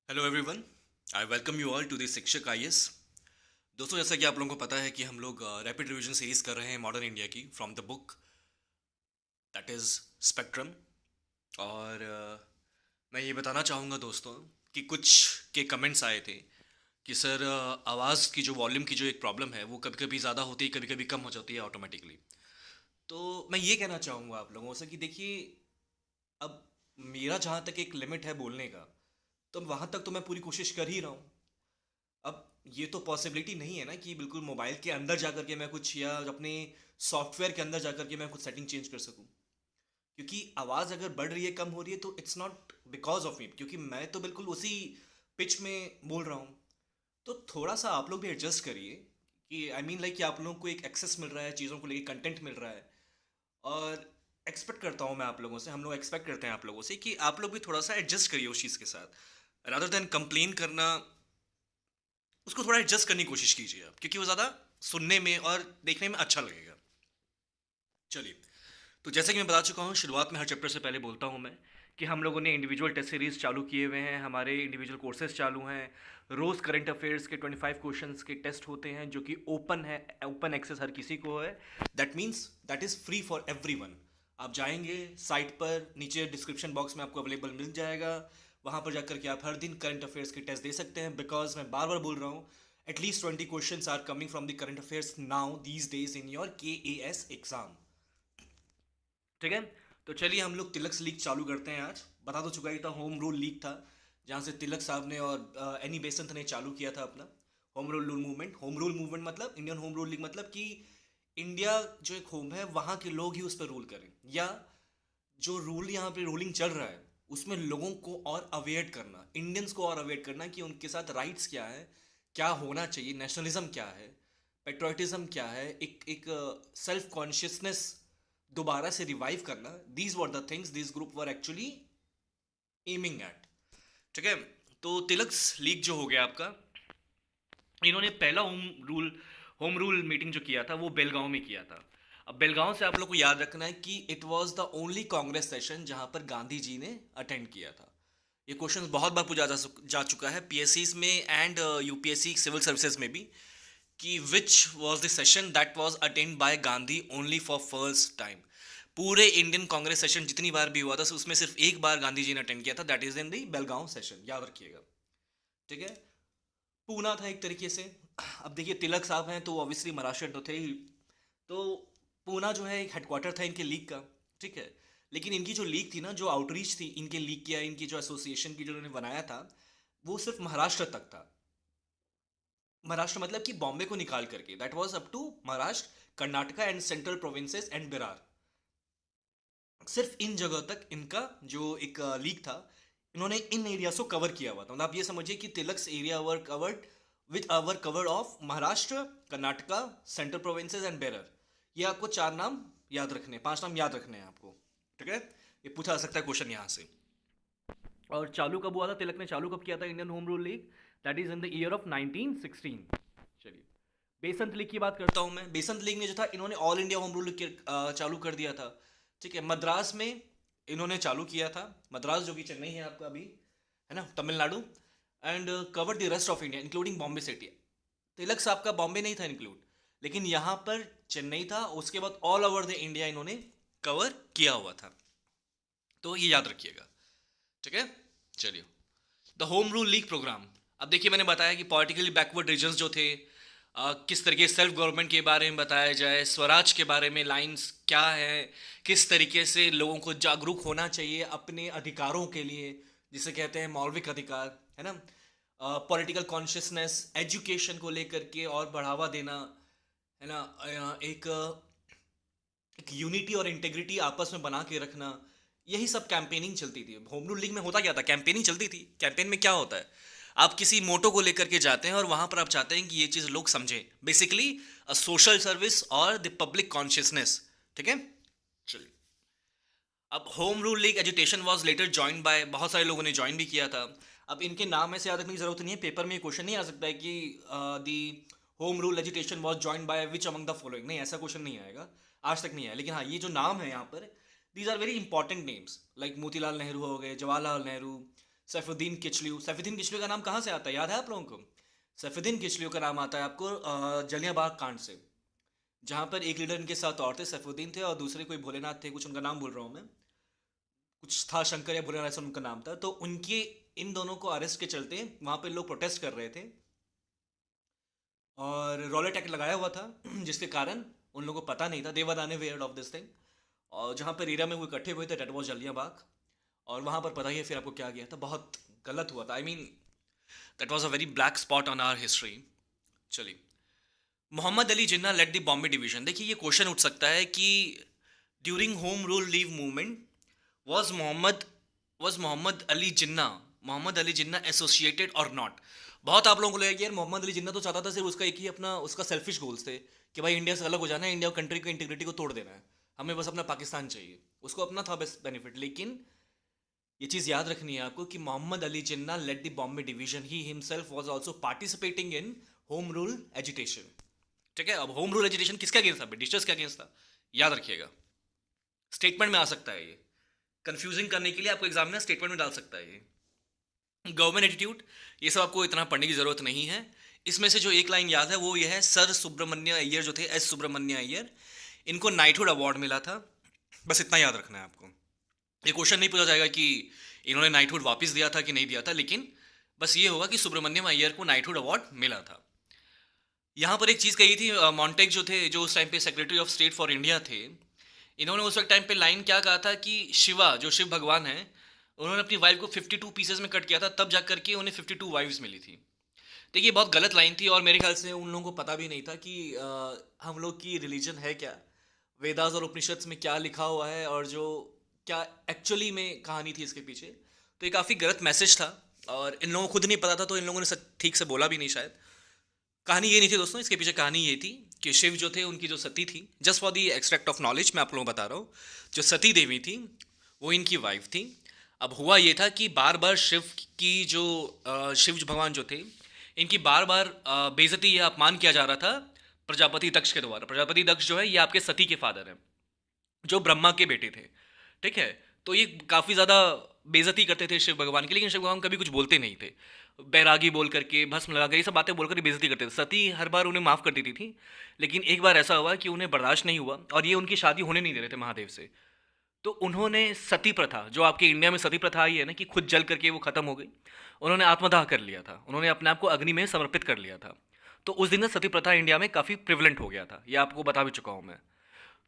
Hello everyone. I welcome you all to this Shikshak IAS. दोस्तों, जैसा कि आप लोगों को पता है कि हम लोग रैपिड रिवीजन सीरीज कर रहे हैं मॉडर्न इंडिया की from the book that is spectrum. और मैं ये बताना चाहूँगा दोस्तों कि कुछ के कमेंट्स आए थे कि सर आवाज़ की जो वॉल्यूम की जो एक प्रॉब्लम है वो कभी कभी ज़्यादा होती है, कभी कभी कम हो जाती है ऑटोमेटिकली। तो मैं ये कहना चाहूँगा आप लोगों से कि देखिए, अब मेरा जहाँ तक एक लिमिट है बोलने का, तो वहाँ तक तो मैं पूरी कोशिश कर ही रहा हूँ। अब ये तो पॉसिबिलिटी नहीं है ना कि बिल्कुल मोबाइल के अंदर जाकर के मैं कुछ, या अपने सॉफ्टवेयर के अंदर जाकर के मैं कुछ सेटिंग चेंज कर सकूं। क्योंकि आवाज़ अगर बढ़ रही है, कम हो रही है, तो it's not because of me, क्योंकि मैं तो बिल्कुल उसी पिच में बोल रहा हूँ। तो थोड़ा सा आप लोग भी एडजस्ट करिए कि आई मीन लाइक कि आप लोगों को एक एक्सेस मिल रहा है, चीज़ों को लेकर कंटेंट मिल रहा है। और एक्सपेक्ट करता हूँ मैं आप लोगों से, हम लोग एक्सपेक्ट करते हैं आप लोगों से कि आप लोग भी थोड़ा सा एडजस्ट करिए उस चीज़ के साथ, रादर देन कंप्लेन करना। उसको थोड़ा एडजस्ट करने की कोशिश कीजिए आप, क्योंकि वो ज़्यादा सुनने में और देखने में अच्छा लगेगा। चलिए, तो जैसे कि मैं बता चुका हूँ, शुरुआत में हर चैप्टर से पहले बोलता हूँ मैं कि हम लोगों ने इंडिविजुअल टेस्ट सीरीज चालू किए हुए हैं, हमारे इंडिविजुअल कोर्सेज चालू हैं। रोज़ करंट अफेयर्स के 25 क्वेश्चंस के टेस्ट होते हैं, जो कि ओपन है, ओपन एक्सेस हर किसी को है। That means that is free for everyone. आप जाएंगे साइट पर, नीचे डिस्क्रिप्शन बॉक्स में आपको अवेलेबल मिल जाएगा। वहाँ पर जाकर के आप हर दिन करंट अफेयर्स के टेस्ट दे सकते हैं, बिकॉज मैं बार बार बोल रहा हूँ, at least 20 questions are coming from the current affairs now these days in your KAS exam. ठीक है। तो चलिए हम लोग तिलक लीग चालू करते हैं। आज बता तो चुका ही था, होम रूल लीग था, जहाँ से तिलक साहब ने और एनी बेसंत ने चालू किया था अपना home rule movement. Home rule movement मतलब इंडियन होम रूल लीग, मतलब कि इंडिया जो एक होम है, वहाँ के लोग ही उस पर रूल करें, या जो रूल यहाँ पे रूलिंग चल रहा है उसमें लोगों को और अवेयर करना, इंडियंस को और अवेयर करना कि उनके साथ राइट्स क्या है, क्या होना चाहिए, नेशनलिज्म क्या है, पेट्रोटिज्म क्या है, एक एक सेल्फ कॉन्शियसनेस दोबारा से रिवाइव करना। These were the things this group were actually aiming at. ठीक है। तो तिलक्स लीग जो हो गया आपका, इन्होंने पहला होम रूल मीटिंग जो किया था वो बेलगांव में किया था। अब बेलगांव से आप लोग को याद रखना है कि it was the only Congress session जहां पर गांधी जी ने अटेंड किया था। ये क्वेश्चन बहुत बार पूछा जा चुका है पीएससी में एंड यूपीएससी सिविल सर्विसेज में भी, कि which was the session that was attend by Gandhi only for first time. पूरे इंडियन कांग्रेस सेशन जितनी बार भी हुआ था, उसमें सिर्फ एक बार गांधी जी ने अटेंड किया था, that is in the Belgaum session, याद रखिएगा। ठीक है। पूना था एक तरीके से। अब देखिए, तिलक साहब हैं तो ऑब्वियसली महाराष्ट्र तो थे ही। तो पूना जो है एक हेडक्वार्टर था इनके लीग का। ठीक है। लेकिन इनकी जो लीग थी ना, जो आउटरीच थी इनके लीग की, या इनकी जो एसोसिएशन की जो उन्होंने बनाया था, वो सिर्फ महाराष्ट्र तक था। महाराष्ट्र मतलब कि बॉम्बे को निकाल करके, that was up to Maharashtra, Karnataka and Central Provinces and Berar. सिर्फ इन जगह तक इनका जो एक लीग था, इन्होंने इन एरियाज को कवर किया हुआ था। मतलब आप ये समझिए कि Tilak's area were covered with our cover of Maharashtra, Karnataka, central Provinces and bearer. ये आपको चार नाम याद रखने हैं, पांच नाम याद रखने हैं आपको। ठीक है। ये पूछा जा सकता है क्वेश्चन यहाँ से। और चालू कब हुआ था, तिलक ने चालू कब किया था Indian home Rule league? That is in the year of 1916। चलिए, बेसंत लीग की बात करता हूँ मैं। बेसंत लीग ने जो था, इन्होंने ऑल इंडिया होम रूल चालू कर दिया था। ठीक है। मद्रास में इन्होंने चालू किया था, मद्रास जो कि चेन्नई है आपका अभी, है ना, Tamil Nadu. And cover the rest of India including Bombay city. Tilak साहब का बॉम्बे नहीं था इंक्लूड, लेकिन यहाँ पर चेन्नई था। उसके बाद ऑल ओवर द इंडिया इन्होंने कवर किया हुआ था। तो ये याद रखिएगा। ठीक है। चलिए, the Home Rule League programme. अब देखिए, मैंने बताया कि पॉलिटिकली बैकवर्ड रीजन्स जो थे, किस तरीके सेल्फ गवर्नमेंट के बारे में बताया जाए, स्वराज के बारे में लाइंस क्या है, किस तरीके से लोगों को जागरूक होना चाहिए अपने अधिकारों के लिए, जिसे कहते हैं मौलिक अधिकार, है ना। पॉलिटिकल कॉन्शियसनेस, एजुकेशन को लेकर के और बढ़ावा देना, है ना। एक यूनिटी और इंटेग्रिटी आपस में बना के रखना, यही सब कैंपेनिंग चलती थी। होम रूल लीग में होता क्या था, कैंपेनिंग चलती थी। कैंपेन में क्या होता है, आप किसी मोटो को लेकर के जाते हैं और वहां पर आप चाहते हैं कि ये चीज़ लोग समझें, बेसिकली अ सोशल सर्विस और द पब्लिक कॉन्शियसनेस। ठीक है। चलिए, अब home Rule league agitation was later join by, बहुत सारे लोगों ने ज्वाइन भी किया था। अब इनके नाम ऐसे याद रखने की जरूरत नहीं है, पेपर में क्वेश्चन नहीं आ सकता है कि the home rule agitation was join by which among the following, नहीं, ऐसा क्वेश्चन नहीं आएगा, आज तक नहीं आया। लेकिन हाँ, ये जो नाम है यहाँ पर, these are very important names, like Motilal Nehru हो गए, जवाहरलाल नेहरू, सैफुद्दीन किचलू का नाम कहाँ से आता है, याद है आप लोगों को? सैफुद्दीन किचलू का नाम आता है आपको जलियांवाला कांड से, जहाँ पर एक लीडर इनके साथ और थे, सैफुद्दीन थे, और दूसरे कोई भोलेनाथ थे, कुछ उनका नाम भूल रहा हूँ मैं, कुछ था, शंकर या भोलेनाथ ऐसा उनका नाम था। तो उनके इन दोनों को अरेस्ट के चलते वहाँ पे लोग प्रोटेस्ट कर रहे थे और रॉलेट एक्ट लगाया हुआ था जिसके कारण उन लोगों को पता नहीं था, they were unaware of this thing. और जहाँ पर एरिया में वो इकट्ठे हुए थे, डेट वॉज जलियांबाग, और वहाँ पर पता ही है फिर आपको क्या गया था, बहुत गलत हुआ था। I mean that was a very black spot on our history. चलिए, Mohammad Ali Jinnah led the Bombay division. देखिए, ये क्वेश्चन उठ सकता है कि during Home Rule League movement was Mohammad Ali Jinnah associated और नॉट। बहुत आप लोगों को लगेगा यार मोहम्मद अली जिन्ना तो चाहता था सिर्फ उसका एक ही अपना उसका सेल्फिश गोल्स थे कि भाई इंडिया से अलग हो जाना है, इंडिया कंट्री की इंटीग्रिटी को तोड़ देना है, हमें बस अपना पाकिस्तान चाहिए, उसको अपना था बेस्ट बेनिफिट। लेकिन ये चीज़ याद रखनी है आपको कि Mohammad Ali Jinnah led the Bombay division, he himself was also participating in home rule agitation. ठीक है, अब होम रूल एजिटेशन किसका अगेंस्ट था? ब्रिटिशर्स का अगेंस्ट था, याद रखिएगा। स्टेटमेंट में आ सकता है ये, कंफ्यूजिंग करने के लिए आपको एग्जाम में स्टेटमेंट में डाल सकता है ये। गवर्नमेंट एटीट्यूड, ये सब आपको इतना पढ़ने की जरूरत नहीं है। इसमें से जो एक लाइन याद है वो ये है, सर सुब्रमण्य अय्यर जो थे, एस सुब्रमण्य अय्यर, इनको नाइटहुड अवार्ड मिला था। बस इतना याद रखना है आपको। ये क्वेश्चन नहीं पूछा जाएगा कि इन्होंने नाइटहुड वापस दिया था कि नहीं दिया था, लेकिन बस ये होगा कि सुब्रमण्यम अय्यर को नाइटहुड अवार्ड मिला था। यहाँ पर एक चीज़ कही थी, मॉन्टेग जो थे, जो उस टाइम पे secretary of state for India थे, इन्होंने उस वक्त टाइम पे लाइन क्या कहा था कि शिवा जो शिव भगवान है, उन्होंने अपनी वाइफ को 52 पीसेस में कट किया था, तब जा करके उन्हें 52 वाइफ्स मिली थी। देखिए, बहुत गलत लाइन थी, और मेरे ख्याल से उन लोगों को पता भी नहीं था कि हम लोग की रिलीजन है क्या, वेदास और उपनिषद्स में क्या लिखा हुआ है, और जो क्या एक्चुअली में कहानी थी इसके पीछे। तो ये काफ़ी गलत मैसेज था, और इन लोगों को खुद नहीं पता था, तो इन लोगों ने ठीक से बोला भी नहीं शायद। कहानी ये नहीं थी दोस्तों, इसके पीछे कहानी ये थी कि शिव जो थे, उनकी जो सती थी, just for the extract of knowledge मैं आप लोगों को बता रहा हूँ, जो सती देवी थी वो इनकी वाइफ थी। अब हुआ ये था कि बार बार शिव की जो शिव भगवान जो थे, इनकी बार बार बेइज्जती या अपमान किया जा रहा था प्रजापति दक्ष के द्वारा। प्रजापति दक्ष जो है ये आपके सती के फादर हैं, जो ब्रह्मा के बेटे थे। ठीक है, तो ये काफ़ी ज़्यादा बेइज्जती करते थे शिव भगवान की, लेकिन शिव भगवान कभी कुछ बोलते नहीं थे। बैरागी बोल करके, भस्म लगा कर, ये सब बातें बोलकर बेइज्जती करते थे। सती हर बार उन्हें माफ़ कर देती थी, लेकिन एक बार ऐसा हुआ कि उन्हें बर्दाश्त नहीं हुआ, और ये उनकी शादी होने नहीं दे रहे थे महादेव से। तो उन्होंने सती प्रथा, जो आपके इंडिया में सती प्रथा आई है ना कि खुद जल करके वो खत्म हो गई, उन्होंने आत्मदाह कर लिया था, उन्होंने अपने आप को अग्नि में समर्पित कर लिया था। तो उस दिन से सती प्रथा इंडिया में काफ़ी प्रिवलेंट हो गया था, ये आपको बता भी चुका हूँ मैं।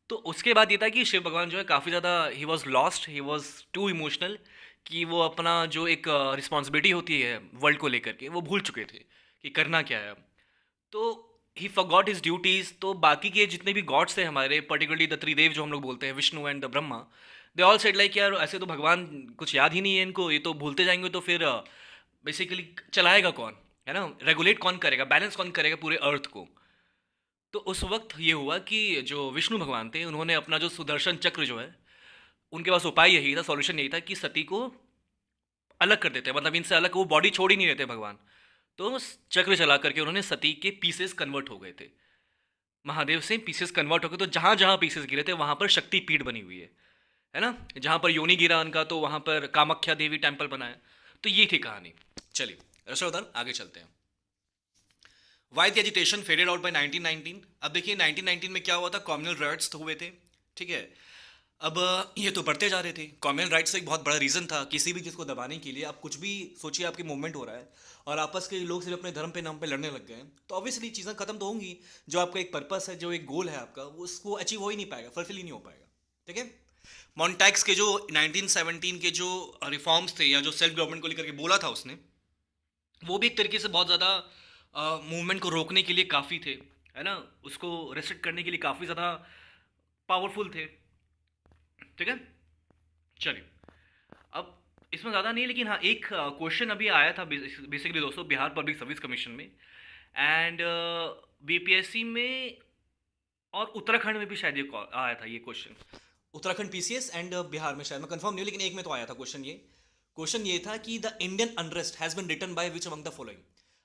तो उसके बाद ये था कि शिव भगवान जो है काफ़ी ज़्यादा he was lost, he was too emotional, कि वो अपना जो एक रिस्पॉन्सिबिलिटी होती है वर्ल्ड को लेकर के, वो भूल चुके थे कि करना क्या है। तो ही फॉरगॉट हिज ड्यूटीज़। तो बाकी के जितने भी गॉड्स थे हमारे, पर्टिकुलरली द त्रिदेव जो हम लोग बोलते हैं, Vishnu and the Brahma, they all said like यार ऐसे तो भगवान कुछ याद ही नहीं है इनको, ये तो भूलते जाएंगे, तो फिर बेसिकली चलाएगा कौन, है ना, रेगुलेट कौन करेगा, बैलेंस कौन करेगा पूरे अर्थ को। तो उस वक्त ये हुआ कि जो विष्णु भगवान थे, उन्होंने अपना जो सुदर्शन चक्र जो है, उनके पास उपाय यही था, सॉल्यूशन यही था कि सती को अलग कर देते, मतलब इनसे अलग, वो बॉडी छोड़ ही नहीं रहते भगवान। तो चक्र चला करके उन्होंने सती के पीसेस कन्वर्ट हो गए थे, महादेव से पीसेस कन्वर्ट हो गए। तो जहाँ जहाँ पीसेस गिरे थे वहाँ पर शक्ति पीठ बनी हुई है ना, जहाँ पर योनि गिरा उनका तो वहाँ पर कामाख्या देवी टेम्पल बनाया। तो ये थी कहानी। चलिए रसोधर आगे चलते हैं। Why the agitation faded out by 1919। अब देखिए 1919 में क्या हुआ था, कॉम्युनल राइट्स हुए थे। ठीक है, अब ये तो बढ़ते जा रहे थे। कॉम्युनल राइट्स एक बहुत बड़ा रीज़न था किसी भी चीज़ को दबाने के लिए। आप कुछ भी सोचिए, आपकी मूवमेंट हो रहा है और आपस के लोग सिर्फ अपने धर्म पे नाम पे लड़ने लग गए हैं, तो ऑब्वियसली चीज़ें खत्म तो होंगी। जो आपका एक पर्पस है, जो एक गोल है आपका, वो उसको अचीव हो ही नहीं पाएगा, फुलफिल ही नहीं हो पाएगा। ठीक है, मॉन्टैक्स के जो 1917 के जो रिफॉर्म्स थे, या जो सेल्फ गवर्नमेंट को लेकर के बोला था उसने, वो भी एक तरीके से बहुत ज़्यादा मूवमेंट को रोकने के लिए काफ़ी थे, है ना, उसको रेस्ट्रिक्ट करने के लिए काफ़ी ज़्यादा पावरफुल थे। ठीक है, चलिए अब इसमें ज़्यादा नहीं है, लेकिन हाँ एक क्वेश्चन अभी आया था बेसिकली दोस्तों, बिहार पब्लिक सर्विस कमीशन में, एंड बीपीएससी में, और उत्तराखंड में भी शायद ये आया था ये question. Uttarakhand PCS and Bihar में शायद, मैं कंफर्म नहीं हूँ, लेकिन एक में तो आया था क्वेश्चन ये था कि the Indian unrest has been written by which among the following.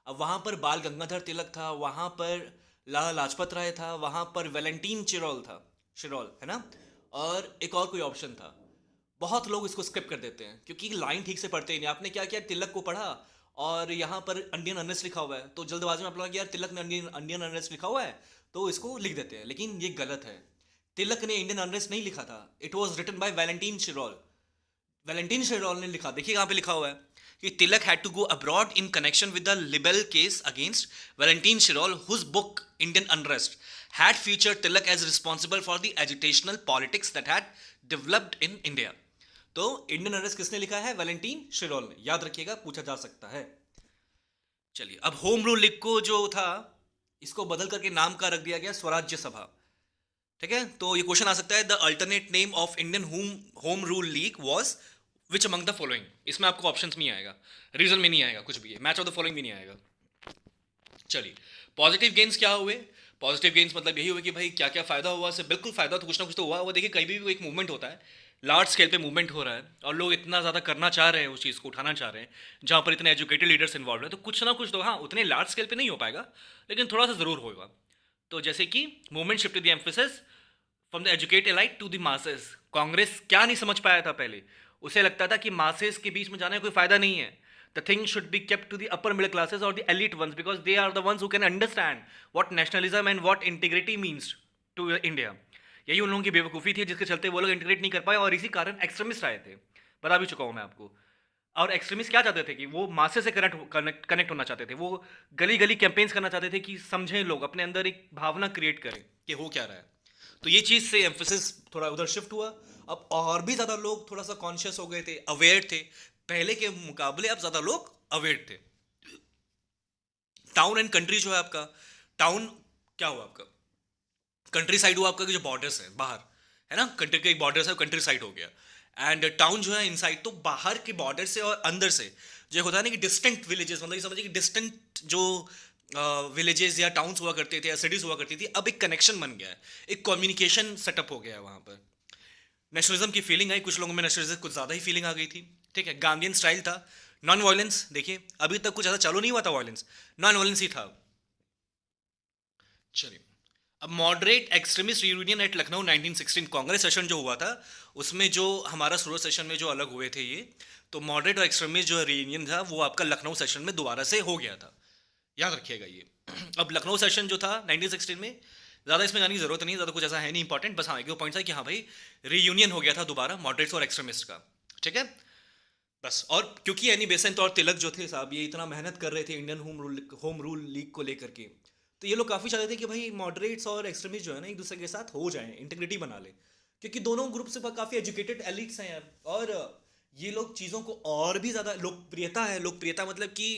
अब वहाँ पर बाल गंगाधर तिलक था, वहाँ पर लाला लाजपत राय था, वहाँ पर वैलेंटीन चिरोल था, शिरोल, है ना, और एक और कोई ऑप्शन था। बहुत लोग इसको स्किप कर देते हैं क्योंकि लाइन ठीक से पढ़ते ही नहीं। आपने क्या किया, तिलक को पढ़ा और यहाँ पर इंडियन अनरेस्ट लिखा हुआ है, तो जल्दबाजी में आप लोगों ने यार तिलक ने इंडियन अनरेस्ट लिखा हुआ है तो इसको लिख देते हैं, लेकिन ये गलत है। तिलक ने इंडियन अनरेस्ट नहीं लिखा था, it was written by Valentine Chirol. Valentine Chirol ने लिखा, देखिए कहाँ पे लिखा हुआ है कि Tilak had to go abroad in connection with the libel case against Valentine Chirol whose book Indian unrest had featured Tilak as responsible for the agitational politics that had developed in India। तो Indian unrest किसने लिखा है? Valentine Chirol ने, याद रखिएगा, पूछा जा सकता है। चलिए, अब होम रूल लीग को जो था इसको बदल करके नाम का रख दिया गया स्वराज्य सभा। ठीक है, तो ये क्वेश्चन आ सकता है, the alternate name of Indian home Rule league was which among the following. इसमें आपको ऑप्शंस में आएगा, रीजन में नहीं आएगा, कुछ भी है, मैच ऑफ द फॉलोइंग भी नहीं आएगा। चलिए, पॉजिटिव गेन्स क्या हुए? पॉजिटिव गेन्स मतलब यही हुआ कि भाई क्या क्या फायदा हुआ, से बिल्कुल फायदा तो कुछ ना कुछ तो हुआ। वो देखिए कहीं भी एक मूवमेंट होता है, लार्ज स्केल पे मूवमेंट हो रहा है और लोग इतना ज़्यादा करना चाह रहे हैं, उस चीज़ को उठाना चाह रहे हैं, जहाँ पर इतने एजुकेटेड लीडर्स इन्वॉल्व हैं, तो कुछ ना कुछ तो, हाँ उतने लार्ज स्केल पे नहीं हो पाएगा लेकिन थोड़ा सा ज़रूर होगा। तो जैसे कि movement shifted the emphasis from the educated elite to the masses. Congress क्या नहीं समझ पाया था पहले, उसे लगता था कि मासेस के बीच में जाने का कोई फायदा नहीं है। The thing should be kept to the upper middle classes or the elite ones because they are the ones who can understand what nationalism and what integrity means to India। यही उन लोगों की बेवकूफ़ी थी जिसके चलते वो लोग इंटीग्रेट नहीं कर पाए और इसी कारण एक्सट्रीमिस्ट आए थे। बता भी चुका हूँ मैं आपको। और एक्सट्रीमिस्ट क्या चाहते थे कि वो मासे से कनेक्ट होना चाहते थे, वो गली गली कैंपेन्स करना चाहते थे कि समझें लोग, अपने अंदर एक भावना क्रिएट करें कि हो क्या रहा है। तो ये चीज़ से एम्फोसिस थोड़ा उधर शिफ्ट हुआ। अब और भी ज़्यादा लोग थोड़ा सा कॉन्शियस हो गए थे, अवेयर थे, पहले के मुकाबले अब ज़्यादा लोग अवेयर थे। टाउन एंड कंट्री जो है आपका, टाउन क्या हुआ आपका, कंट्री साइड हुआ आपका कि जो बॉर्डर्स है बाहर, है ना, कंट्री के एक बॉर्डर्स है, कंट्री साइड हो गया। एंड टाउन जो है इनसाइड, तो बाहर के बॉर्डर से और अंदर से जो होता है ना कि डिस्टेंट विलेजेस, मतलब ये समझिए कि डिस्टेंट जो विलेजेस या टाउन्स हुआ करते थे या सिटीज हुआ करती थी, अब एक कनेक्शन बन गया है, एक कम्युनिकेशन सेटअप हो गया है वहाँ पर। नेशनलिज्म की फीलिंग आई, कुछ लोगों में नेशनलिज्म कुछ ज़्यादा ही फीलिंग आ गई थी। ठीक है, गांधीयन स्टाइल था, नॉन वायलेंस। देखिए अभी तक कुछ ज़्यादा चालू नहीं हुआ था वायलेंस, नॉन वायलेंस ही था। चलिए, अब moderate extremist reunion at Lucknow 1916, Congress session जो हुआ था उसमें जो हमारा सूरत सेशन में जो अलग हुए थे ये, तो मॉडरेट और एक्सट्रीमिस्ट जो रियूनियन था वो आपका लखनऊ सेशन में दोबारा से हो गया था, याद रखिएगा ये। अब लखनऊ सेशन जो था 1916 में, ज़्यादा इसमें जाने की जरूरत नहीं, ज़्यादा कुछ ऐसा है नहीं इंपॉर्टेंट, बस हाँ एक दो पॉइंट्स है कि हाँ भाई रीयूनियन हो गया था दोबारा मॉडरेट्स और एक्सट्रीमिस्ट का। ठीक है, बस। और क्योंकि एनी बेसेंट और तिलक जो थे साहब, ये इतना मेहनत कर रहे थे इंडियन होम रूल लीग को लेकर के, तो ये लोग काफ़ी चाहते थे कि भाई मॉडरेट्स और एक्सट्रीमिस्ट जो है ना एक दूसरे के साथ हो जाएं, इंटीग्रिटी बना ले, क्योंकि दोनों ग्रुप से काफ़ी एजुकेटेड एलिट्स हैं यार, और ये लोग चीज़ों को और भी ज़्यादा लोकप्रियता है, लोकप्रियता मतलब कि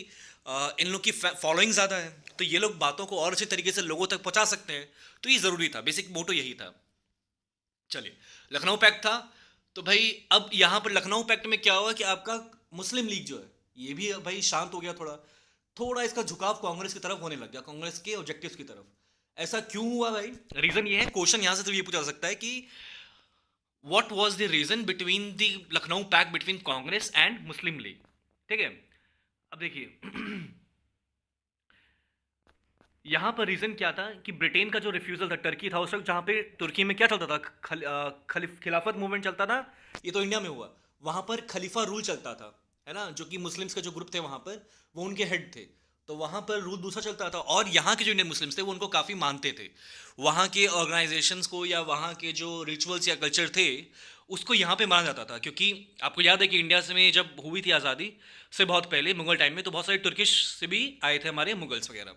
इन लोग की फॉलोइंग ज़्यादा है, तो ये लोग बातों को और अच्छे तरीके से लोगों तक पहुंचा सकते हैं, तो ये ज़रूरी था, बेसिक मोटो यही था। चलिए, लखनऊ पैक्ट था, तो भाई अब यहाँ पर लखनऊ पैक्ट में क्या हुआ कि आपका मुस्लिम लीग जो है ये भी भाई शांत हो गया, थोड़ा थोड़ा इसका झुकाव कांग्रेस की तरफ होने लग गया, कांग्रेस के ऑब्जेक्टिव्स की तरफ। ऐसा क्यों हुआ भाई? रीज़न ये है, क्वेश्चन यहाँ से तो ये पूछा जा सकता है कि what was the reason between the Lucknow pact between Congress and Muslim League. ठीक है, अब देखिए यहाँ पर रीज़न क्या था कि ब्रिटेन का जो रिफ्यूज़ल था, टर्की था उस वक्त, जहाँ पे तुर्की में क्या चलता था, खिलाफत मूवमेंट चलता था, ये तो इंडिया में हुआ, वहाँ पर खलीफा रूल चलता था, है ना, जो कि मुस्लिम्स का जो ग्रुप थे वहाँ पर वो उनके हेड थे, तो वहाँ पर रूल दूसरा चलता था, और यहाँ के जो इंडियन मुस्लिम्स थे वो उनको काफ़ी मानते थे, वहाँ के ऑर्गेनाइजेशंस को या वहाँ के जो रिचुअल्स या कल्चर थे उसको यहाँ पे माना जाता था। क्योंकि आपको याद है कि इंडिया से में जब हुई थी आज़ादी से बहुत पहले मुगल टाइम में, तो बहुत सारे तुर्किश से भी आए थे हमारे मुगल्स वगैरह।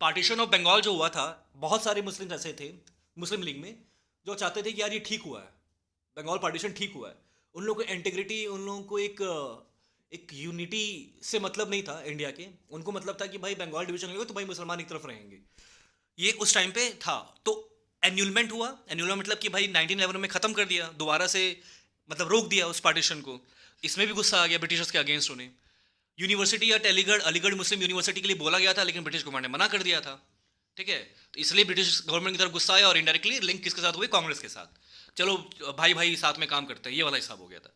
पार्टीशन ऑफ बंगाल जो हुआ था, बहुत सारे मुस्लिम ऐसे थे मुस्लिम लीग में जो चाहते थे कि यार ये ठीक हुआ है, बंगाल पार्टीशन ठीक हुआ है, उन लोगों को इंटीग्रिटी, उन लोगों को एक यूनिटी से मतलब नहीं था इंडिया के, उनको मतलब था कि भाई बंगाल डिवीजन होगा तो भाई मुसलमान एक तरफ रहेंगे, ये उस टाइम पे था। तो एन्यूलमेंट हुआ, एन्यूलमेंट मतलब कि भाई 1911 में ख़त्म कर दिया दोबारा से, मतलब रोक दिया उस पार्टीशन को। इसमें भी गुस्सा आ गया ब्रिटिशर्स के अगेंस्ट उन्हें। यूनिवर्सिटी एट अलीगढ़, अलीगढ़ मुस्लिम यूनिवर्सिटी के लिए बोला गया था लेकिन ब्रिटिश गवर्नमेंट ने मना कर दिया था। ठीक है, तो इसलिए ब्रिटिश गवर्नमेंट की तरफ गुस्सा आया और इनडायरेक्टली लिंक किसके साथ हुए, कांग्रेस के साथ। चलो भाई भाई साथ में काम करते हैं, ये वाला हिसाब हो गया था।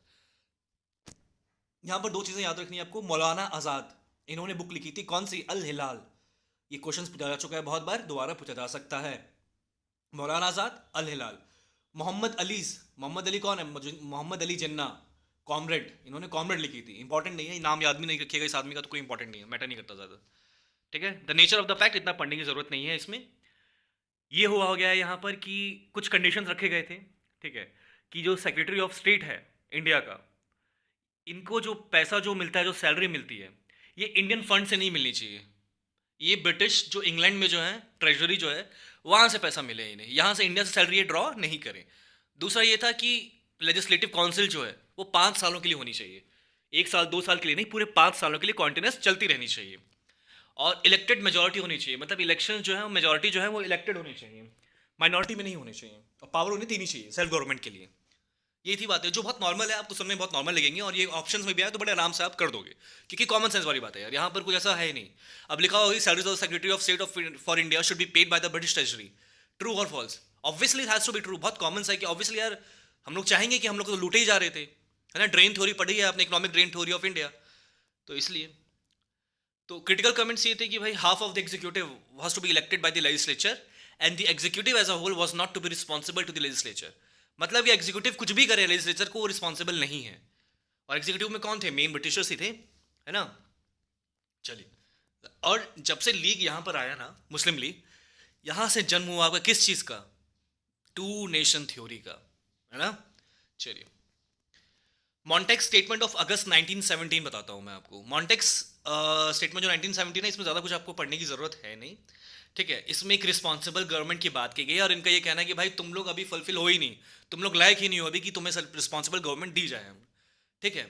यहाँ पर दो चीज़ें याद रखनी है आपको। मौलाना आज़ाद, इन्होंने बुक लिखी थी, कौन सी, अल हिलाल। ये क्वेश्चन पूछा जा चुका है बहुत बार, दोबारा पूछा जा सकता है। मौलाना आज़ाद, अल हिलाल। मोहम्मद अली कौन है? मोहम्मद अली जिन्ना, कॉमरेड। इन्होंने कॉमरेड लिखी थी, इंपॉर्टेंट नहीं है, नाम याद भी नहीं रखिएगा इस आदमी का, तो कोई इंपॉर्टेंट नहीं है, मैटर नहीं करता ज़्यादा। ठीक है, the nature of the fact इतना पढ़ने की जरूरत नहीं है इसमें। ये हुआ हो गया है यहाँ पर कि कुछ कंडीशंस रखे गए थे, ठीक है, कि जो सेक्रेटरी ऑफ स्टेट है इंडिया का, इनको जो पैसा जो मिलता है, जो सैलरी मिलती है, ये इंडियन फंड से नहीं मिलनी चाहिए। ये ब्रिटिश जो इंग्लैंड में जो है ट्रेजरी जो है, वहाँ से पैसा मिले इन्हें, यहाँ से इंडिया से सैलरी ये ड्रॉ नहीं करें। दूसरा ये था कि लेजिस्लेटिव काउंसिल जो है वो 5 सालों के लिए होनी चाहिए, 1 साल 2 साल के लिए नहीं, पूरे 5 सालों के लिए कॉन्टिन्यूस चलती रहनी चाहिए। और इलेक्टेड मेजोरिटी होनी चाहिए, मतलब इलेक्शन जो है मेजोरिटी जो है वो इलेक्टेड होनी चाहिए, माइनॉरिटी में नहीं होनी चाहिए, और पावर उन्हें देनी चाहिए सेल्फ गवर्नमेंट के लिए। ये थी बात है जो बहुत नॉर्मल है, आपको सुनने में बहुत नॉर्मल लगेंगे, और ये ऑप्शंस में भी आए तो बड़े आराम से आप कर दोगे, क्योंकि कॉमन सेंस वाली बात है यार, यहाँ पर कुछ ऐसा है ही नहीं। अब लिखा होगी salaries of secretary of state of for India should be paid by the British treasury, true और false? Obviously it has to be true, बहुत कॉमन सा है कि ऑब्वियसली यार हम लोग चाहेंगे कि हम लोग तो लूटे ही जा रहे थे, है ना, ड्रेन थ्योरी पढ़ी है आपने, economic drain theory of India, तो इसलिए। तो क्रिटिकल कमेंट्स ये थे कि भाई half of the executive was to be elected by the legislature and the executive as a whole was not to be responsible to the legislature. मतलब ये executive कुछ भी करे लेजिस्लेचर को, वो रिस्पॉन्सिबल नहीं है। और एग्जीक्यूटिव में कौन थे? मेन ब्रिटिशर्स ही थे, है ना। चलिए, और जब से लीग यहाँ पर आया ना, मुस्लिम लीग, यहाँ से जन्म हुआ आपका किस चीज़ का? टू नेशन थ्योरी का, है ना। चलिए, मॉन्टेक्स स्टेटमेंट ऑफ अगस्त 1917 बताता हूँ मैं आपको। मॉन्टेक्स स्टेटमेंट जो 1917 है, इसमें ज़्यादा कुछ आपको पढ़ने की ज़रूरत है नहीं, ठीक है। इसमें एक रिस्पॉन्सिबल गवर्नमेंट की बात की गई है, और इनका ये कहना है कि भाई तुम लोग अभी फुलफिल हो ही नहीं, तुम लोग लायक ही नहीं हो अभी कि तुम्हें रिस्पॉन्सिबल गवर्नमेंट दी जाए, ठीक है।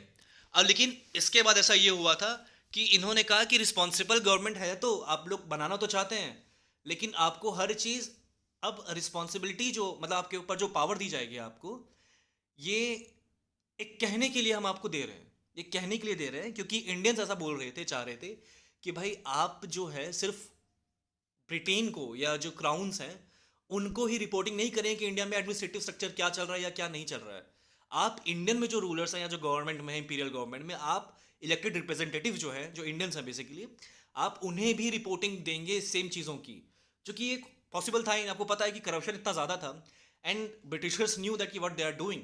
अब लेकिन इसके बाद ऐसा ये हुआ था कि इन्होंने कहा कि रिस्पॉन्सिबल गवर्नमेंट है तो आप लोग बनाना तो चाहते हैं, लेकिन आपको हर चीज़, अब रिस्पॉन्सिबिलिटी जो, मतलब आपके ऊपर जो पावर दी जाएगी आपको, ये एक कहने के लिए हम आपको दे रहे हैं, ये कहने के लिए दे रहे हैं, क्योंकि इंडियंस ऐसा बोल रहे थे, चाह रहे थे कि भाई आप जो है सिर्फ ब्रिटेन को या जो क्राउन्स हैं उनको ही रिपोर्टिंग नहीं करें कि इंडिया में एडमिनिस्ट्रेटिव स्ट्रक्चर क्या चल रहा है या क्या नहीं चल रहा है। आप इंडियन में जो रूलर्स हैं या जो गवर्नमेंट में है, इंपीरियल गवर्नमेंट में, आप इलेक्टेड रिप्रेजेंटेटिव जो है, जो इंडियंस हैं बेसिकली, आप उन्हें भी रिपोर्टिंग देंगे सेम चीज़ों की, जो कि एक पॉसिबल था ही। आपको पता है कि करप्शन इतना ज़्यादा था, एंड ब्रिटिशर्स न्यू दैट कि व्हाट दे आर डूइंग,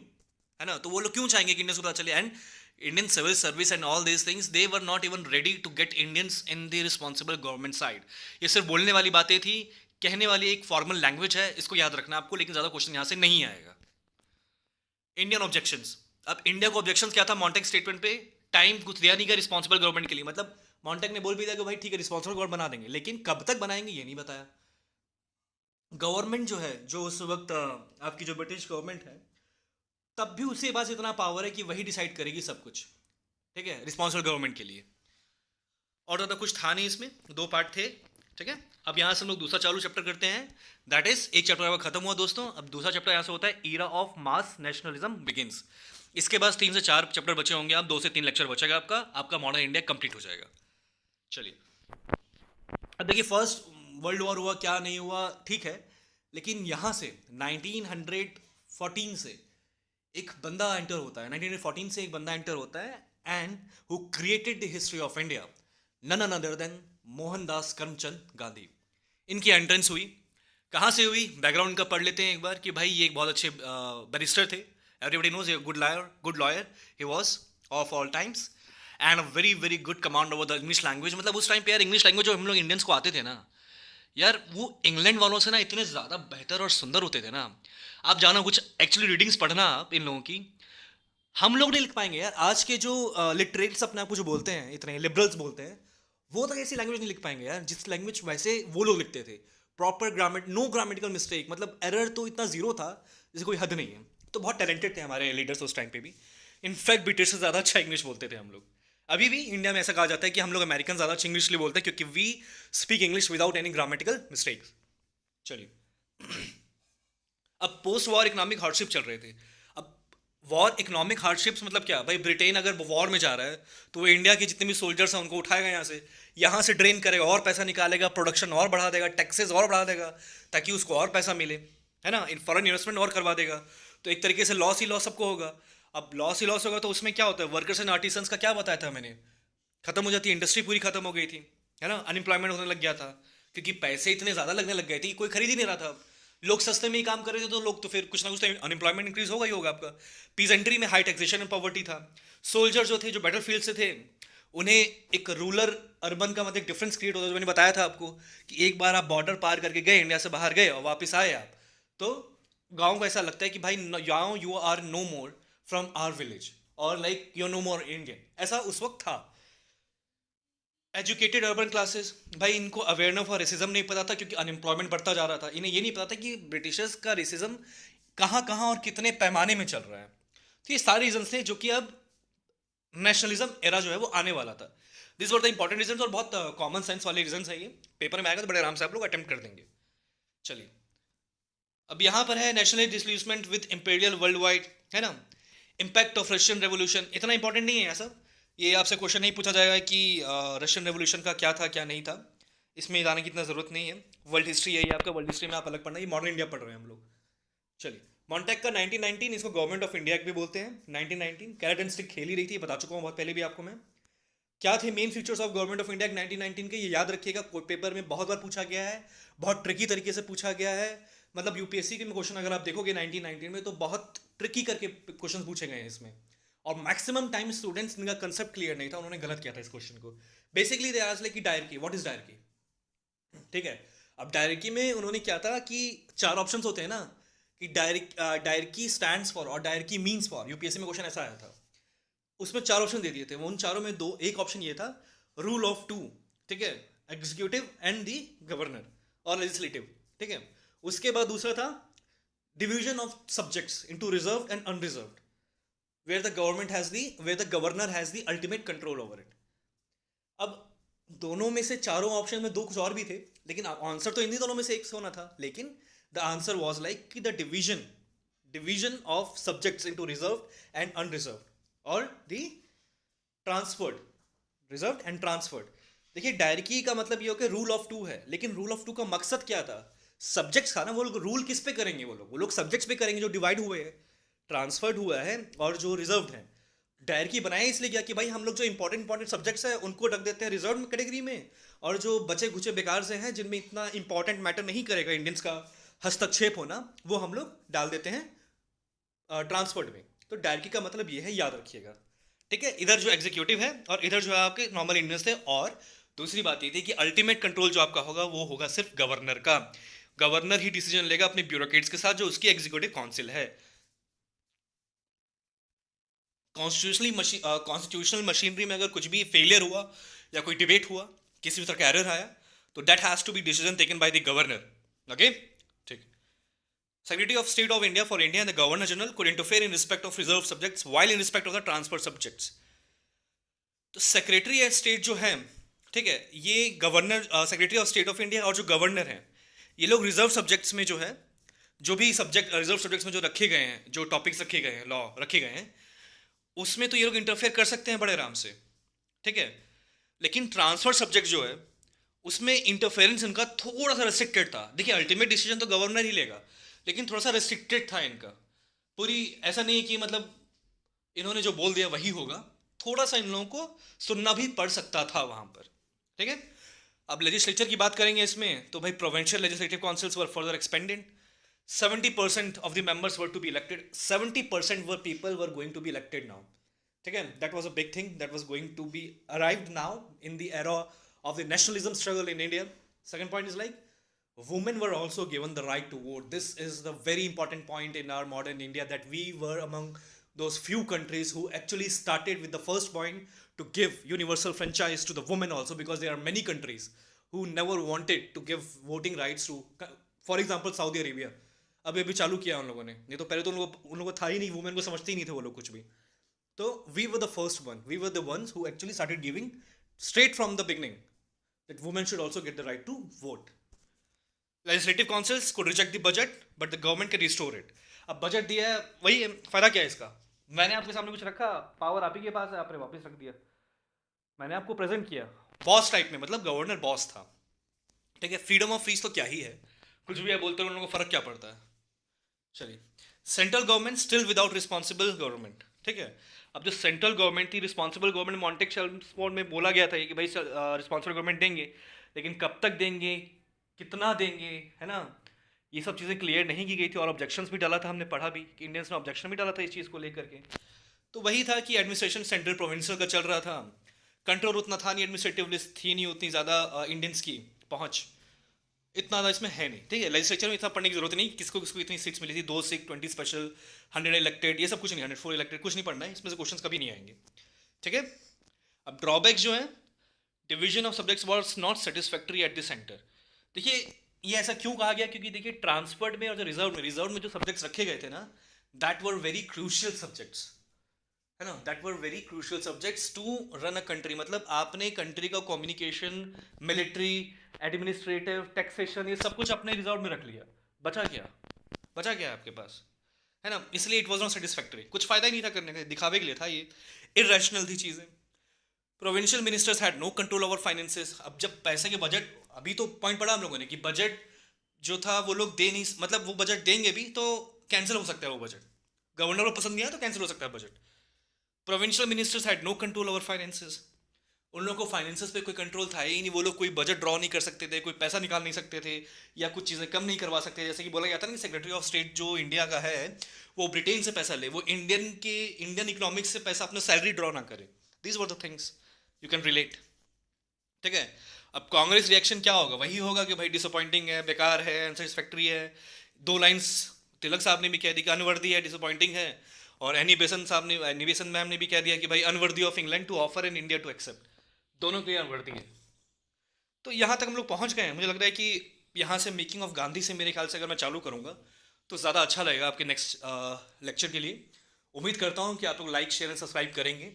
है ना। तो वो लोग क्यों चाहेंगे कि इंडियंस को पता चले? And Indian Civil Service and all these things, they were not even ready to get Indians in the responsible government side. ये सिर्फ बोलने वाली बातें थी, कहने वाली एक फॉर्मल लैंग्वेज है, इसको याद रखना आपको, लेकिन ज़्यादा क्वेश्चन यहाँ से नहीं आएगा। Indian objections. अब इंडिया को ऑब्जेक्शंस क्या था मॉन्टेक स्टेटमेंट पे? टाइम कुछ दिया नहीं गया रिस्पॉन्सिबल गवर्नमेंट के लिए, मतलब मॉन्टेक ने बोल भी दिया कि भाई ठीक है रिस्पॉन्सिबल गवर्नमेंट बना देंगे, लेकिन कब तक बनाएंगे ये नहीं बताया। गवर्नमेंट जो है, जो उस वक्त आपकी जो ब्रिटिश गवर्नमेंट है, तब भी उसके पास इतना पावर है कि वही डिसाइड करेगी सब कुछ, ठीक है, रिस्पॉन्सिबल गवर्नमेंट के लिए। और ज़्यादा कुछ था नहीं इसमें, 2 पार्ट थे, ठीक है। अब यहाँ से हम लोग दूसरा चालू चैप्टर करते हैं, दैट इज, एक चैप्टर आपका खत्म हुआ दोस्तों, अब दूसरा चैप्टर यहाँ से होता है era of mass nationalism begins. इसके बाद 3 से 4 चैप्टर बचे होंगे, आप 2 से 3 लेक्चर बचेगा आपका मॉडर्न इंडिया कंप्लीट हो जाएगा। चलिए, अब देखिए फर्स्ट वर्ल्ड वॉर हुआ क्या नहीं हुआ, ठीक है, लेकिन यहाँ से 1914 से एक बंदा एंटर होता है, 1914 से एक बंदा एंटर होता है, and who created the history of India, none other than Mohandas Karamchand Gandhi. इनकी एंट्रेंस हुई, कहाँ से हुई, बैकग्राउंड का पढ़ लेते हैं एक बार कि भाई ये एक बहुत अच्छे बैरिस्टर थे, everybody knows, good lawyer he was of all times, and a very very good command over the English language. मतलब उस टाइम पे यार इंग्लिश लैंग्वेज जो हम लोग इंडियंस को आते थे ना यार, वो इंग्लैंड वालों से ना इतने ज़्यादा बेहतर और सुंदर होते थे ना। आप जानो कुछ एक्चुअली रीडिंग्स पढ़ना आप इन लोगों की, हम लोग नहीं लिख पाएंगे यार। आज के जो लिटरेट्स अपने आप को जो बोलते हैं, इतने लिबरल्स बोलते हैं, वो तो ऐसी लैंग्वेज नहीं लिख पाएंगे यार जिस लैंग्वेज वैसे वो लोग लिखते थे। प्रॉपर ग्रामेट, नो ग्रामेटिकल मिस्टेक, मतलब एरर तो इतना जीरो था जैसे कोई हद नहीं है। तो बहुत टैलेंटेड थे हमारे लीडर्स उस टाइम पे भी, इनफैक्ट ब्रिटिश से ज़्यादा अच्छा इंग्लिश बोलते थे हम लोग। अभी भी इंडिया में ऐसा कहा जाता है कि हम लोग अमेरिकन ज़्यादा अच्छा इंग्लिश बोलते हैं क्योंकि we speak English without any grammatical mistakes. चलिए, अब पोस्ट वॉर इकोनॉमिक हार्डशिप चल रहे थे। अब वॉर इकोनॉमिक हार्डशिप्स मतलब क्या भाई, ब्रिटेन अगर वॉर में जा रहा है तो वो इंडिया के जितने भी सोल्जर्स हैं उनको उठाएगा, यहाँ से ड्रेन करेगा और पैसा निकालेगा, प्रोडक्शन और बढ़ा देगा, टैक्सेस और बढ़ा देगा ताकि उसको और पैसा मिले, है ना, फॉरेन इन्वेस्टमेंट और करवा देगा। तो एक तरीके से लॉस ही लॉस सबको होगा। अब लॉस ही लॉस होगा तो उसमें क्या होता है, वर्कर्स एंड आर्टिसंस का क्या बताया था मैंने, खत्म हो जाती है, इंडस्ट्री पूरी खत्म हो गई थी, है ना, अनएम्प्लॉयमेंट होने लग गया था क्योंकि पैसे इतने ज़्यादा लगने लग गए थे, कोई खरीद ही नहीं रहा था। लोग सस्ते में ही काम कर रहे थे तो लोग तो फिर कुछ ना कुछ तो अनएम्प्लॉयमेंट इंक्रीज होगा ही होगा आपका। पीजेंट्री में हाई टैक्सेशन एंड पॉवर्टी था। सोल्जर जो थे, जो बैटल फील्ड से थे, उन्हें एक रूरल अर्बन का मतलब डिफरेंस क्रिएट होता है। जो मैंने बताया था आपको कि एक बार आप बॉर्डर पार करके गए, इंडिया से बाहर गए और वापस आए आप, तो गाँव को ऐसा लगता है कि भाई now you are no more from our village, और like you no more Indian, ऐसा उस वक्त था। एजुकेटेड अर्बन क्लासेस, भाई इनको अवेयरनेस और रेसिज्म नहीं पता था क्योंकि अनएम्प्लॉयमेंट बढ़ता जा रहा था। इन्हें ये नहीं पता था कि ब्रिटिशर्स का रेसिज्म कहाँ कहाँ और कितने पैमाने में चल रहा है। तो ये सारे रीजन थे जो कि अब नेशनलिज्म एरा जो है वो आने वाला था। This were the important reason, और बहुत कॉमन सेंस वाले रीजन है। ये पेपर में आएगा तो बड़े आराम से आप लोग अटेम्प्ट कर देंगे। चलिए, अब यहाँ पर है national disillusionment with imperial worldwide, है ना। इम्पैक्ट ऑफ रशियन रेवोल्यूशन इतना इंपॉर्टेंट नहीं है ऐसा, ये आपसे क्वेश्चन नहीं पूछा जाएगा कि रशियन रेवोल्यूशन का क्या था क्या नहीं था, इसमें जाने की इतना ज़रूरत नहीं है। वर्ल्ड हिस्ट्री है ये आपका, वर्ल्ड हिस्ट्री में आप अलग पढ़ना, ये मॉडर्न इंडिया पढ़ रहे हैं हम लोग। चलिए, मॉन्टेक का 1919, इसको गवर्नमेंट ऑफ इंडिया भी बोलते हैं। 1919 कैरेट एंड स्टिक खेल ही रही थी, बता चुका हूँ बहुत पहले भी आपको मैं। क्या थे main features of government of India 1919 के, ये याद रखिएगा, कोई पेपर में बहुत बार पूछा गया है, बहुत ट्रिकी तरीके से पूछा गया है। मतलब यूपीएससी के में क्वेश्चन अगर आप देखोगे 1919 में तो बहुत ट्रिकी करके क्वेश्चन पूछे गए हैं इसमें, और मैक्सिमम टाइम स्टूडेंट्स, इनका कंसेप्ट क्लियर नहीं था, उन्होंने गलत किया था इस क्वेश्चन को। बेसिकली दे आस्क्ड लाइक कि डायरकी, व्हाट इज डायरकी, ठीक है। अब डायरकी में उन्होंने क्या था कि चार ऑप्शंस होते हैं ना, कि डायरकी स्टैंड्स फॉर और डायरकी मीन्स फॉर, यूपीएससी में क्वेश्चन ऐसा आया था। उसमें चार ऑप्शन दे दिए थे, उन चारों में दो, एक ऑप्शन ये था रूल ऑफ टू, ठीक है, एग्जीक्यूटिव एंड दी गवर्नर और लेजिस्लेटिव, ठीक है। उसके बाद दूसरा था division of subjects into reserve and unreserved, where the government has the where the governor has the ultimate control over it। अब दोनों में से चारों ऑप्शन में दो कुछ और भी थे, लेकिन आंसर तो इन्हीं दोनों में से एक होना था। लेकिन द आंसर वाज लाइक कि the division of subjects into reserve and unreserved और the transferred, reserve and transferred. देखिए, डायरकी का मतलब ये हो कि रूल ऑफ टू है, लेकिन रूल ऑफ टू का मकसद क्या था? सब्जेक्ट्स था ना, वो लोग रूल किस पे करेंगे? वो लोग सब्जेक्ट्स पे करेंगे जो डिवाइड हुए हैं, ट्रांसफर्ड हुआ है, और जो रिजर्व्ड है। डायरकी बनाया इसलिए गया कि भाई हम लोग जो इंपॉर्टेंट सब्जेक्ट्स हैं उनको रख देते हैं रिजर्व कैटेगरी में, और जो बचे खुचे बेकार से हैं जिनमें इतना इंपॉर्टेंट मैटर नहीं करेगा इंडियंस का हस्तक्षेप होना, वो हम लोग डाल देते हैं ट्रांसफर्ड में। तो डायरकी का मतलब ये है, याद रखिएगा, ठीक है। इधर जो एग्जीक्यूटिव है और इधर जो है आपके नॉर्मल इंडियंस थे। और दूसरी बात ये थी कि अल्टीमेट कंट्रोल जो आपका होगा वो होगा सिर्फ गवर्नर का। गवर्नर ही डिसीजन लेगा अपने ब्यूरोक्रेट्स के साथ, जो उसकी एग्जीक्यूटिव काउंसिल है। कॉन्स्टिट्यूशनल मशीनरी में अगर कुछ भी फेलियर हुआ या कोई डिबेट हुआ, किसी भी तरह का एरर आया, तो that has to be decision taken by the governor, okay, ठीक। Secretary of state of India for India and the governor general could interfere in respect of reserve subjects while in respect of the transfer subjects. तो secretary of state जो है, ठीक है, ये governor, secretary of state of India और जो governor है, ये लोग रिजर्व सब्जेक्ट्स में जो है, जो भी सब्जेक्ट रिजर्व सब्जेक्ट्स में जो रखे गए हैं, जो टॉपिक्स रखे गए हैं, लॉ रखे गए हैं, उसमें तो ये लोग इंटरफेयर कर सकते हैं बड़े आराम से, ठीक है। लेकिन ट्रांसफर सब्जेक्ट जो है, उसमें इंटरफेरेंस इनका थोड़ा सा रेस्ट्रिक्टेड था। देखिए, अल्टीमेट डिसीजन तो गवर्नर ही लेगा, लेकिन थोड़ा सा रेस्ट्रिक्टेड था इनका। पूरी ऐसा नहीं कि मतलब इन्होंने जो बोल दिया वही होगा, थोड़ा सा इन लोगों को सुनना भी पड़ सकता था वहां पर, ठीक है। अब लेजिस्लेचर की बात करेंगे इसमें, तो भाई provincial legislative councils were further expanded. 70% of the members were to be elected, 70% were people were going to be elected now, ठीक है। that was a big thing that was going to be arrived now in the era of the nationalism struggle in India. Second point is like women were also given the right to vote. This is the very important point in our modern India, that we were among those few countries who actually started with the first point to give universal franchise to the women also, because there are many countries who never wanted to give voting rights to, for example, Saudi Arabia। अभी अभी चालू किया उन लोगों ने, नहीं तो पहले तो उन लोगों को था ही नहीं, वुमेन को समझते ही नहीं थे वो लोग कुछ भी। तो we were the first one, we were the ones who actually started giving straight from the beginning that women should also get the right to vote. Legislative councils could reject the budget but the government can restore it. अब budget दिया है, वही फायदा क्या है इसका? मैंने आपके सामने कुछ रखा, पावर आप ही के पास है, आपने वापस रख दिया। मैंने आपको प्रेजेंट किया बॉस टाइप में, मतलब गवर्नर बॉस था, ठीक है। फ्रीडम ऑफ स्पीच तो क्या ही है, कुछ भी है बोलते हैं, उन लोगों को फर्क क्या पड़ता है। चलिए, central government still without responsible government, ठीक है। अब जो सेंट्रल गवर्नमेंट थी, रिस्पॉन्सिबल गवर्नमेंट मॉन्टेक चेम्सफोर्ड में बोला गया था कि भाई रिस्पॉन्सिबल गवर्नमेंट देंगे, लेकिन कब तक देंगे, कितना देंगे, है ना, ये सब चीज़ें क्लियर नहीं की गई थी और ऑब्जेक्शंस भी डाला था, हमने पढ़ा भी कि इंडियंस ने ऑब्जेक्शन भी डाला था इस चीज़ को लेकर के। तो वही था कि एडमिनिस्ट्रेशन सेंट्रल प्रोविंशियल का चल रहा था, कंट्रोल उतना था नहीं, एडमिनिस्ट्रेटिव लिस्ट थी नहीं उतनी ज़्यादा, इंडियंस की पहुँच इतना ज़्यादा इसमें है नहीं, ठीक है। लेजिस्लेचर में इतना पढ़ने की जरूरत नहीं, किसको किसको इतनी सीट्स मिली थी, 2 सीट, 20 स्पेशल, 100 इलेक्टेड, ये सब कुछ नहीं, 104 इलेक्टेड, कुछ नहीं पढ़ना है इसमें से, क्वेश्चंस कभी नहीं आएंगे, ठीक है। अब ड्रॉबैक्स जो है, division of subjects was not satisfactory at the centre. देखिए ये ऐसा क्यों कहा गया, क्योंकि देखिए ट्रांसफर्ड में और जो रिजर्व में जो सब्जेक्ट्स रखे गए थे ना, that were very crucial subjects, है ना, that were very crucial subjects to run a country. मतलब आपने कंट्री का कम्युनिकेशन, मिलिट्री, एडमिनिस्ट्रेटिव, टैक्सेशन, ये सब कुछ अपने रिजर्व में रख लिया, बचा क्या, बचा क्या आपके पास, है ना। इसलिए इट वॉज नॉट सेटिस्फैक्टरी, कुछ फायदा ही नहीं था करने का, दिखावे के लिए था ये, इरेशनल थी चीज़ें। Provincial ministers had no control over finances. अब जब पैसे के बजट, अभी तो पॉइंट पढ़ा हम लोगों ने कि बजट जो था वो लोग दे नहीं, मतलब वो बजट देंगे भी तो कैंसिल हो सकता है वो बजट, गवर्नर को पसंद नहीं आया तो कैंसिल हो सकता है budget. Provincial ministers had no control over finances, उन लोगों को फाइनेंसेस पे कोई कंट्रोल था ही नहीं, वो लोग कोई बजट ड्रॉ नहीं कर सकते थे, कोई पैसा निकाल नहीं सकते थे, या कुछ चीज़ें कम नहीं करवा सकते। जैसे कि बोला जाता है ना कि सेक्रेटरी ऑफ स्टेट जो इंडिया का है वो ब्रिटेन से पैसा ले, वो इंडियन इकोनॉमिक्स से पैसा अपना सैलरी ड्रॉ ना करे। These were the things you can relate, ठीक है। अब कांग्रेस रिएक्शन क्या होगा, वही होगा कि भाई डिसअपॉइंटिंग है, बेकार है, अनसेटिस्फैक्ट्री है। 2 लाइन्स तिलक साहब ने भी कह दी कि अनवर्दी है, डिसअपॉइंटिंग है, और एनी बेसन मैम ने भी कह दिया कि भाई unworthy of England to offer in India to accept, दोनों के अनवर्दी है। तो यहाँ तक हम लोग पहुँच गए हैं, मुझे लग रहा है कि यहाँ से मेकिंग ऑफ गांधी से मेरे ख्याल से अगर मैं चालू करूँगा तो ज़्यादा अच्छा लगेगा आपके नेक्स्ट लेक्चर के लिए। उम्मीद करता हूँ कि आप लोग लाइक, शेयर एंड सब्सक्राइब करेंगे,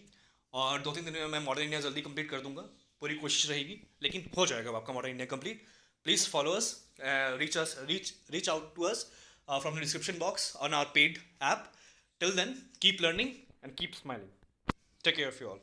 और 2-3 दिन में मैं मॉडर्न इंडिया जल्दी कंप्लीट कर दूंगा, पूरी कोशिश रहेगी, लेकिन हो जाएगा आपका modern India complete. Please follow us, reach out to us from the description box on our paid app. Till then keep learning and keep smiling, take care of you all.